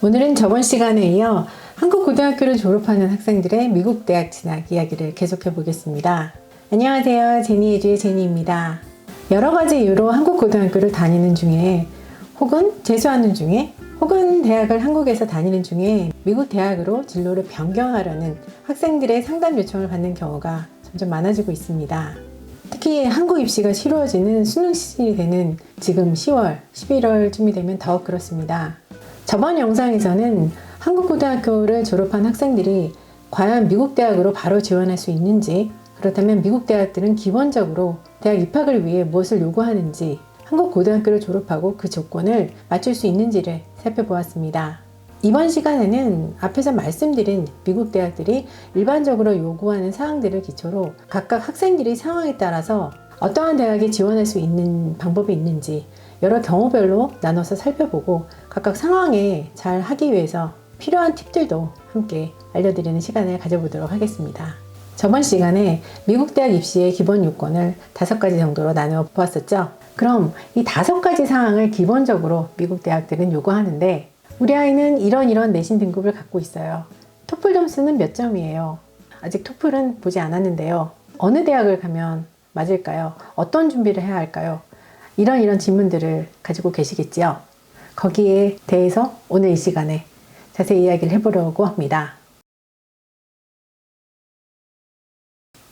오늘은 저번 시간에 이어 한국 고등학교를 졸업하는 학생들의 미국 대학 진학 이야기를 계속해 보겠습니다. 안녕하세요. 제니에듀의 제니입니다. 여러 가지 이유로 한국 고등학교를 다니는 중에 혹은 재수하는 중에 혹은 대학을 한국에서 다니는 중에 미국 대학으로 진로를 변경하려는 학생들의 상담 요청을 받는 경우가 점점 많아지고 있습니다. 특히 한국 입시가 치루어지는 수능 시즌이 되는 지금 10월, 11월쯤이 되면 더욱 그렇습니다. 저번 영상에서는 한국 고등학교를 졸업한 학생들이 과연 미국 대학으로 바로 지원할 수 있는지, 그렇다면 미국 대학들은 기본적으로 대학 입학을 위해 무엇을 요구하는지, 한국 고등학교를 졸업하고 그 조건을 맞출 수 있는지를 살펴보았습니다. 이번 시간에는 앞에서 말씀드린 미국 대학들이 일반적으로 요구하는 사항들을 기초로 각각 학생들이 상황에 따라서 어떠한 대학에 지원할 수 있는 방법이 있는지 여러 경우별로 나눠서 살펴보고 각각 상황에 잘 하기 위해서 필요한 팁들도 함께 알려드리는 시간을 가져보도록 하겠습니다. 저번 시간에 미국 대학 입시의 기본 요건을 5가지 정도로 나누어 보았었죠. 그럼 이 5가지 사항을 기본적으로 미국 대학들은 요구하는데 우리 아이는 이런 내신 등급을 갖고 있어요. 토플 점수는 몇 점이에요? 아직 토플은 보지 않았는데요. 어느 대학을 가면 맞을까요? 어떤 준비를 해야 할까요? 이런 질문들을 가지고 계시겠지요. 거기에 대해서 오늘 이 시간에 자세히 이야기를 해보려고 합니다.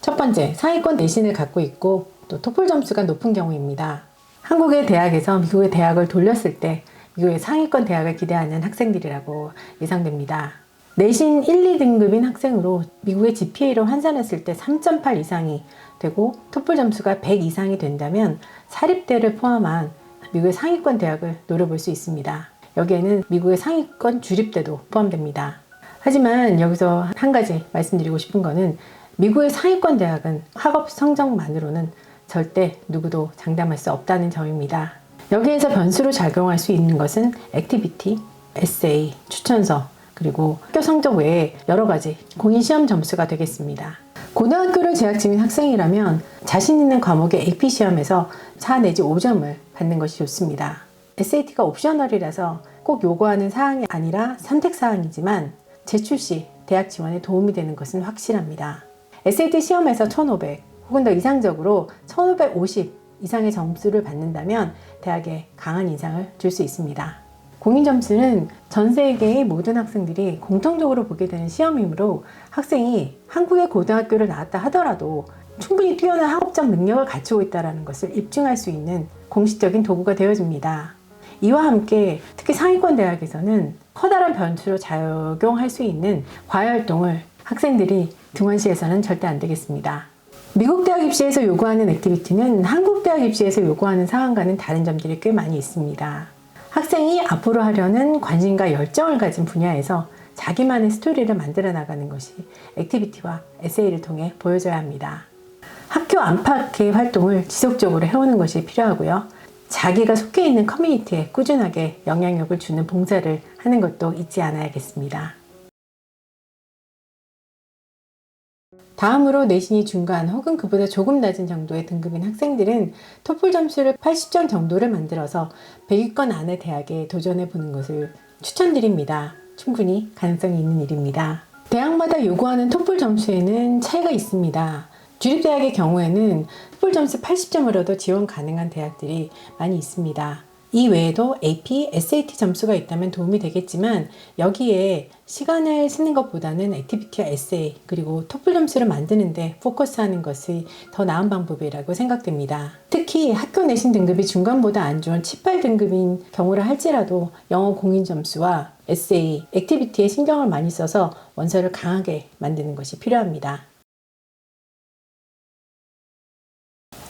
첫 번째, 상위권 내신을 갖고 있고 또 토플 점수가 높은 경우입니다. 한국의 대학에서 미국의 대학을 돌렸을 때 미국의 상위권 대학을 기대하는 학생들이라고 예상됩니다. 내신 1, 2등급인 학생으로 미국의 GPA로 환산했을 때 3.8 이상이 되고 토플 점수가 100 이상이 된다면 사립대를 포함한 미국의 상위권 대학을 노려볼 수 있습니다. 여기에는 미국의 상위권 주립대도 포함됩니다. 하지만 여기서 한 가지 말씀드리고 싶은 거는 미국의 상위권 대학은 학업 성적만으로는 절대 누구도 장담할 수 없다는 점입니다. 여기에서 변수로 작용할 수 있는 것은 액티비티, 에세이, 추천서, 그리고 학교 성적 외에 여러 가지 공인 시험 점수가 되겠습니다. 고등학교를 재학 중인 학생이라면 자신 있는 과목의 AP 시험에서 4 내지 5점을 받는 것이 좋습니다. SAT가 옵셔널이라서 꼭 요구하는 사항이 아니라 선택 사항이지만 제출 시 대학 지원에 도움이 되는 것은 확실합니다. SAT 시험에서 1500 혹은 더 이상적으로 1550 이상의 점수를 받는다면 대학에 강한 인상을 줄 수 있습니다. 공인 점수는 전 세계의 모든 학생들이 공통적으로 보게 되는 시험이므로 학생이 한국의 고등학교를 나왔다 하더라도 충분히 뛰어난 학업적 능력을 갖추고 있다는 것을 입증할 수 있는 공식적인 도구가 되어줍니다. 이와 함께 특히 상위권 대학에서는 커다란 변수로 작용할 수 있는 과외활동을 학생들이 등원시해서는 절대 안 되겠습니다. 미국 대학 입시에서 요구하는 액티비티는 한국 대학 입시에서 요구하는 사항과는 다른 점들이 꽤 많이 있습니다. 학생이 앞으로 하려는 관심과 열정을 가진 분야에서 자기만의 스토리를 만들어 나가는 것이 액티비티와 에세이를 통해 보여져야 합니다. 학교 안팎의 활동을 지속적으로 해오는 것이 필요하고요. 자기가 속해 있는 커뮤니티에 꾸준하게 영향력을 주는 봉사를 하는 것도 잊지 않아야겠습니다. 다음으로 내신이 중간 혹은 그보다 조금 낮은 정도의 등급인 학생들은 토플 점수를 80점 정도를 만들어서 100위권 안의 대학에 도전해 보는 것을 추천드립니다. 충분히 가능성이 있는 일입니다. 대학마다 요구하는 토플 점수에는 차이가 있습니다. 주립대학의 경우에는 토플 점수 80점으로도 지원 가능한 대학들이 많이 있습니다. 이 외에도 AP, SAT 점수가 있다면 도움이 되겠지만 여기에 시간을 쓰는 것보다는 액티비티와 에세이 그리고 토플 점수를 만드는데 포커스하는 것이 더 나은 방법이라고 생각됩니다. 특히 학교 내신 등급이 중간보다 안 좋은 7, 8등급인 경우를 할지라도 영어 공인 점수와 에세이, 액티비티에 신경을 많이 써서 원서를 강하게 만드는 것이 필요합니다.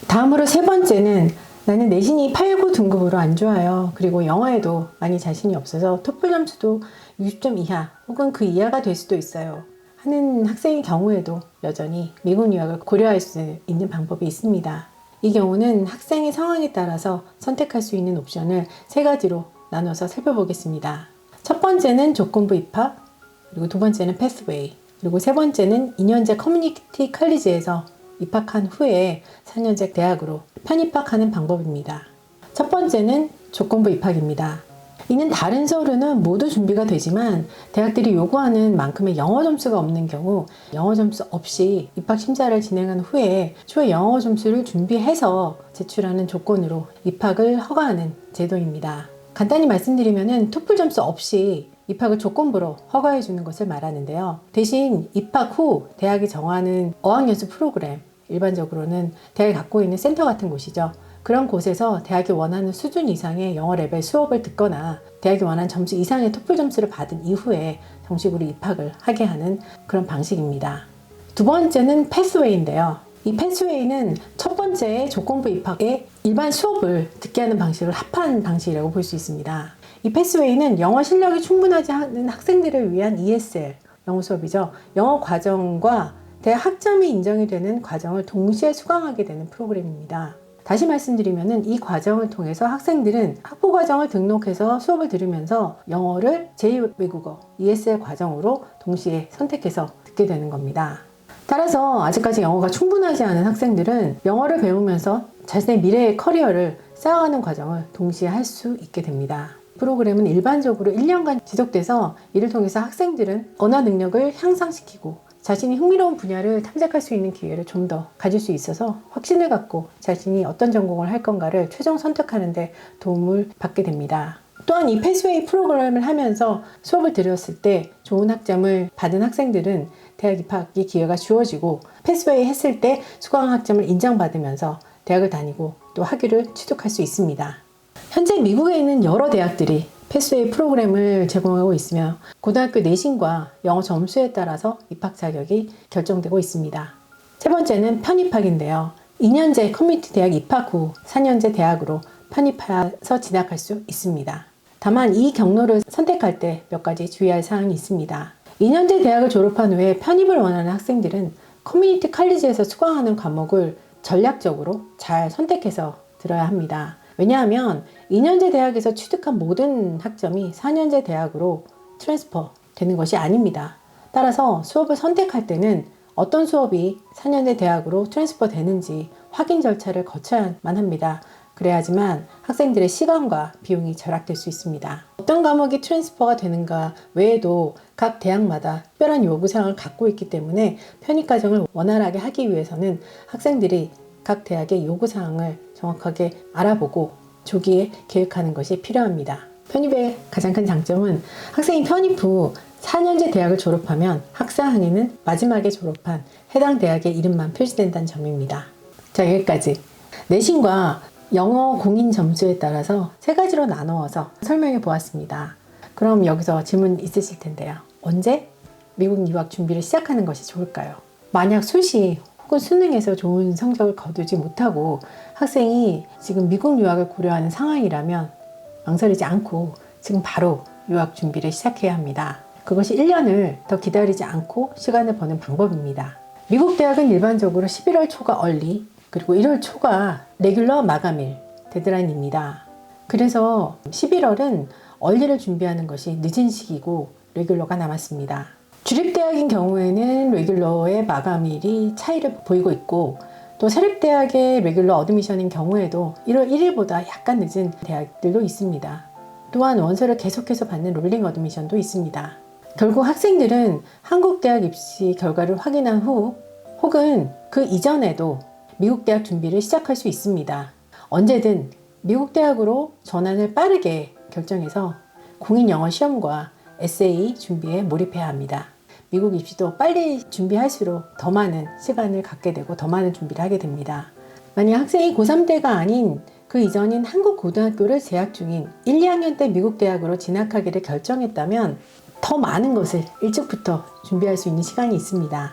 다음으로 세 번째는 나는 내신이 8, 9 등급으로 안 좋아요. 그리고 영어에도 많이 자신이 없어서 토플 점수도 60점 이하 혹은 그 이하가 될 수도 있어요. 하는 학생의 경우에도 여전히 미국 유학을 고려할 수 있는 방법이 있습니다. 이 경우는 학생의 상황에 따라서 선택할 수 있는 옵션을 3가지로 나눠서 살펴보겠습니다. 첫 번째는 조건부 입학, 그리고 두 번째는 패스웨이, 그리고 세 번째는 2년제 커뮤니티 칼리지에서 입학한 후에 4년제 대학으로 편입학하는 방법입니다. 첫 번째는 조건부 입학입니다. 이는 다른 서류는 모두 준비가 되지만 대학들이 요구하는 만큼의 영어 점수가 없는 경우 영어 점수 없이 입학 심사를 진행한 후에 추후 영어 점수를 준비해서 제출하는 조건으로 입학을 허가하는 제도입니다. 간단히 말씀드리면은 토플 점수 없이 입학을 조건부로 허가해 주는 것을 말하는데요. 대신 입학 후 대학이 정하는 어학연수 프로그램, 일반적으로는 대학이 갖고 있는 센터 같은 곳이죠. 그런 곳에서 대학이 원하는 수준 이상의 영어 레벨 수업을 듣거나 대학이 원하는 점수 이상의 토플 점수를 받은 이후에 정식으로 입학을 하게 하는 그런 방식입니다. 두 번째는 패스웨이인데요. 이 패스웨이는 첫 번째 조건부 입학에 일반 수업을 듣게 하는 방식을 합한 방식이라고 볼 수 있습니다. 이 패스웨이는 영어 실력이 충분하지 않은 학생들을 위한 ESL, 영어 수업이죠. 영어 과정과 대학 학점이 인정이 되는 과정을 동시에 수강하게 되는 프로그램입니다. 다시 말씀드리면 이 과정을 통해서 학생들은 학부 과정을 등록해서 수업을 들으면서 영어를 제2외국어 ESL 과정으로 동시에 선택해서 듣게 되는 겁니다. 따라서 아직까지 영어가 충분하지 않은 학생들은 영어를 배우면서 자신의 미래의 커리어를 쌓아가는 과정을 동시에 할 수 있게 됩니다. 프로그램은 일반적으로 1년간 지속돼서 이를 통해서 학생들은 언어 능력을 향상시키고 자신이 흥미로운 분야를 탐색할 수 있는 기회를 좀 더 가질 수 있어서 확신을 갖고 자신이 어떤 전공을 할 건가를 최종 선택하는 데 도움을 받게 됩니다. 또한 이 패스웨이 프로그램을 하면서 수업을 들었을 때 좋은 학점을 받은 학생들은 대학 입학의 기회가 주어지고 패스웨이 했을 때 수강 학점을 인정받으면서 대학을 다니고 또 학위를 취득할 수 있습니다. 현재 미국에 있는 여러 대학들이 패스웨이 프로그램을 제공하고 있으며 고등학교 내신과 영어 점수에 따라서 입학 자격이 결정되고 있습니다. 세 번째는 편입학인데요. 2년제 커뮤니티 대학 입학 후 4년제 대학으로 편입해서 진학할 수 있습니다. 다만 이 경로를 선택할 때 몇 가지 주의할 사항이 있습니다. 2년제 대학을 졸업한 후에 편입을 원하는 학생들은 커뮤니티 칼리지에서 수강하는 과목을 전략적으로 잘 선택해서 들어야 합니다. 왜냐하면 2년제 대학에서 취득한 모든 학점이 4년제 대학으로 트랜스퍼 되는 것이 아닙니다. 따라서 수업을 선택할 때는 어떤 수업이 4년제 대학으로 트랜스퍼 되는지 확인 절차를 거쳐야만 합니다. 그래야지만 학생들의 시간과 비용이 절약될 수 있습니다. 어떤 과목이 트랜스퍼가 되는가 외에도 각 대학마다 특별한 요구사항을 갖고 있기 때문에 편입 과정을 원활하게 하기 위해서는 학생들이 각 대학의 요구사항을 정확하게 알아보고 조기에 계획하는 것이 필요합니다. 편입의 가장 큰 장점은 학생이 편입 후 4년제 대학을 졸업하면 학사 항에는 마지막에 졸업한 해당 대학의 이름만 표시된다는 점입니다. 자, 여기까지 내신과 영어 공인 점수에 따라서 세 가지로 나누어서 설명해 보았습니다. 그럼 여기서 질문 있으실 텐데요. 언제 미국 유학 준비를 시작하는 것이 좋을까요? 만약 수시 혹은 수능에서 좋은 성적을 거두지 못하고 학생이 지금 미국 유학을 고려하는 상황이라면 망설이지 않고 지금 바로 유학 준비를 시작해야 합니다. 그것이 1년을 더 기다리지 않고 시간을 버는 방법입니다. 미국 대학은 일반적으로 11월 초가 얼리, 그리고 1월 초가 레귤러 마감일, 데드라인입니다. 그래서 11월은 얼리를 준비하는 것이 늦은 시기고 레귤러가 남았습니다. 주립대학인 경우에는 레귤러의 마감일이 차이를 보이고 있고 또 사립대학의 레귤러 어드미션인 경우에도 1월 1일보다 약간 늦은 대학들도 있습니다. 또한 원서를 계속해서 받는 롤링 어드미션도 있습니다. 결국 학생들은 한국 대학 입시 결과를 확인한 후 혹은 그 이전에도 미국 대학 준비를 시작할 수 있습니다. 언제든 미국 대학으로 전환을 빠르게 결정해서 공인 영어 시험과 에세이 준비에 몰입해야 합니다. 미국 입시도 빨리 준비할수록 더 많은 시간을 갖게 되고 더 많은 준비를 하게 됩니다. 만약 학생이 고3 때가 아닌 그 이전인 한국 고등학교를 재학 중인 1, 2학년 때 미국 대학으로 진학하기를 결정했다면 더 많은 것을 일찍부터 준비할 수 있는 시간이 있습니다.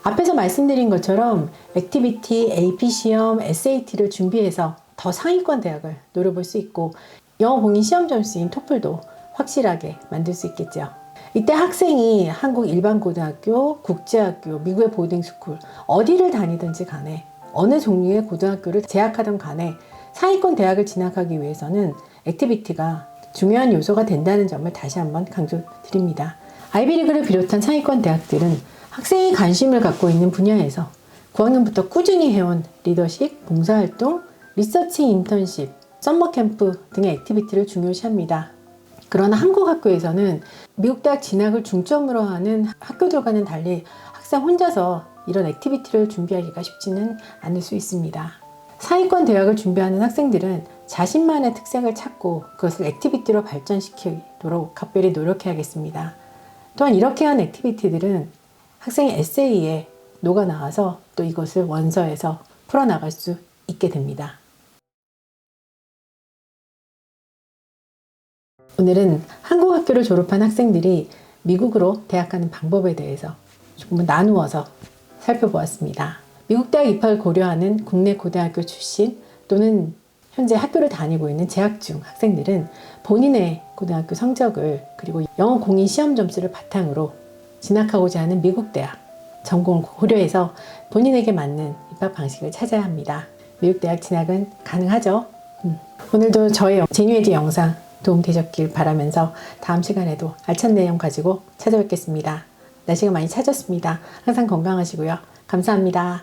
앞에서 말씀드린 것처럼 액티비티, AP 시험, SAT를 준비해서 더 상위권 대학을 노려볼 수 있고 영어 공인 시험 점수인 토플도 확실하게 만들 수 있겠죠. 이때 학생이 한국 일반 고등학교, 국제학교, 미국의 보딩스쿨 어디를 다니든지 간에 어느 종류의 고등학교를 재학하든 간에 상위권 대학을 진학하기 위해서는 액티비티가 중요한 요소가 된다는 점을 다시 한번 강조드립니다. 아이비리그를 비롯한 상위권 대학들은 학생이 관심을 갖고 있는 분야에서 9학년부터 꾸준히 해온 리더십, 봉사활동, 리서치 인턴십, 썸머 캠프 등의 액티비티를 중요시합니다. 그러나 한국 학교에서는 미국 대학 진학을 중점으로 하는 학교들과는 달리 학생 혼자서 이런 액티비티를 준비하기가 쉽지는 않을 수 있습니다. 상위권 대학을 준비하는 학생들은 자신만의 특색을 찾고 그것을 액티비티로 발전시키도록 각별히 노력해야겠습니다. 또한 이렇게 한 액티비티들은 학생의 에세이에 녹아나와서 또 이것을 원서에서 풀어나갈 수 있게 됩니다. 오늘은 한국 학교를 졸업한 학생들이 미국으로 대학 가는 방법에 대해서 조금 나누어서 살펴보았습니다. 미국 대학 입학을 고려하는 국내 고등학교 출신 또는 현재 학교를 다니고 있는 재학 중 학생들은 본인의 고등학교 성적을 그리고 영어 공인 시험 점수를 바탕으로 진학하고자 하는 미국 대학 전공을 고려해서 본인에게 맞는 입학 방식을 찾아야 합니다. 미국 대학 진학은 가능하죠. 오늘도 저의 제뉴에지 영상 도움 되셨길 바라면서 다음 시간에도 알찬 내용 가지고 찾아뵙겠습니다. 날씨가 많이 차졌습니다. 항상 건강하시고요. 감사합니다.